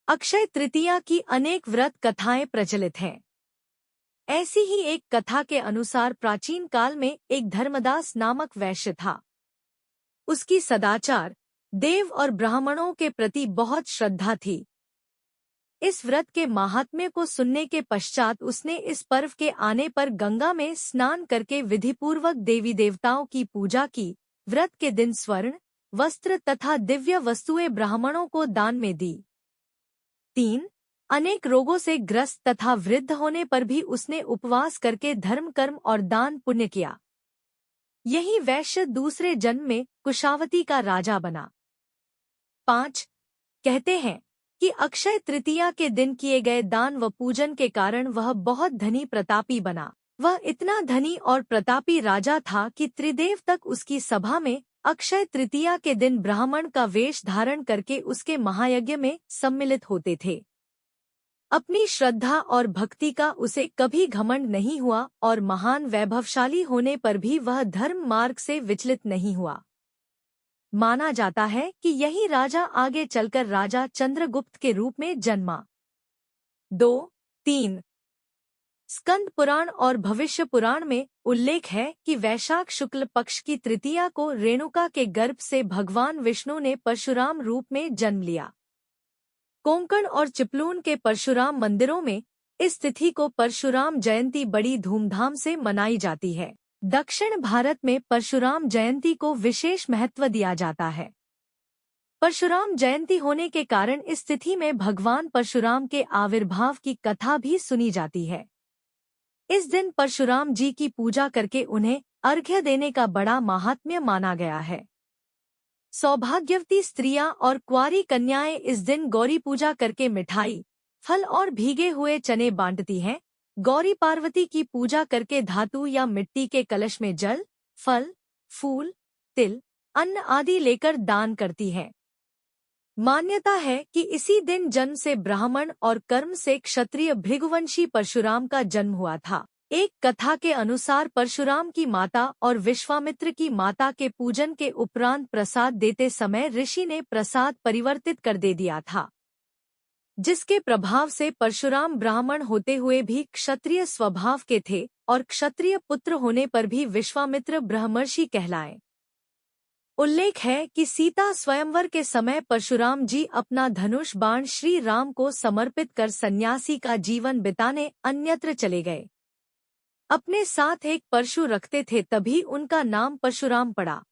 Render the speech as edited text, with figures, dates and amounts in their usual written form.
अक्षय तृतीया की अनेक व्रत कथाएं प्रचलित हैं। ऐसी ही एक कथा के अनुसार प्राचीन काल में एक धर्मदास नामक वैश्य था। उसकी सदाचार, देव और ब्राह्मणों के प्रति बहुत श्रद्धा थी। इस व्रत के माहात्म्य को सुनने के पश्चात उसने इस पर्व के आने पर गंगा में स्नान करके विधिपूर्वक देवी देवताओं की पूजा की। व्रत के दिन स्वर्ण, वस्त्र तथा दिव्य वस्तुएं ब्राह्मणों को दान में दी। 3. अनेक रोगों से ग्रस्त तथा वृद्ध होने पर भी उसने उपवास करके धर्म कर्म और दान पुण्य किया। यही वैश्य दूसरे जन्म में कुशावती का राजा बना। 5. कहते हैं कि अक्षय तृतीया के दिन किए गए दान व पूजन के कारण वह बहुत धनी प्रतापी बना। वह इतना धनी और प्रतापी राजा था कि त्रिदेव तक उसकी सभा में अक्षय तृतीया के दिन ब्राह्मण का वेश धारण करके उसके महायज्ञ में सम्मिलित होते थे। अपनी श्रद्धा और भक्ति का उसे कभी घमंड नहीं हुआ और महान वैभवशाली होने पर भी वह धर्म मार्ग से विचलित नहीं हुआ। माना जाता है कि यही राजा आगे चलकर राजा चंद्रगुप्त के रूप में जन्मा। 2. 3. स्कंद पुराण और भविष्य पुराण में उल्लेख है कि वैशाख शुक्ल पक्ष की तृतीया को रेणुका के गर्भ से भगवान विष्णु ने परशुराम रूप में जन्म लिया। कोंकण और चिपलून के परशुराम मंदिरों में इस तिथि को परशुराम जयंती बड़ी धूमधाम से मनाई जाती है। दक्षिण भारत में परशुराम जयंती को विशेष महत्व दिया जाता है। परशुराम जयंती होने के कारण इस तिथि में भगवान परशुराम के आविर्भाव की कथा भी सुनी जाती है। इस दिन परशुराम जी की पूजा करके उन्हें अर्घ्य देने का बड़ा माहात्म्य माना गया है। सौभाग्यवती स्त्रियां और कुंवारी कन्याएं इस दिन गौरी पूजा करके मिठाई, फल और भीगे हुए चने बांटती हैं। गौरी पार्वती की पूजा करके धातु या मिट्टी के कलश में जल, फल, फूल, तिल, अन्न आदि लेकर दान करती हैं। मान्यता है कि इसी दिन जन्म से ब्राह्मण और कर्म से क्षत्रिय भृगुवंशी परशुराम का जन्म हुआ था। एक कथा के अनुसार परशुराम की माता और विश्वामित्र की माता के पूजन के उपरांत प्रसाद देते समय ऋषि ने प्रसाद परिवर्तित कर दे दिया था, जिसके प्रभाव से परशुराम ब्राह्मण होते हुए भी क्षत्रिय स्वभाव के थे और क्षत्रिय पुत्र होने पर भी विश्वामित्र ब्रह्मर्षि कहलाए। उल्लेख है कि सीता स्वयंवर के समय परशुराम जी अपना धनुष बाण श्री राम को समर्पित कर सन्यासी का जीवन बिताने अन्यत्र चले गए। अपने साथ एक परशु रखते थे, तभी उनका नाम परशुराम पड़ा।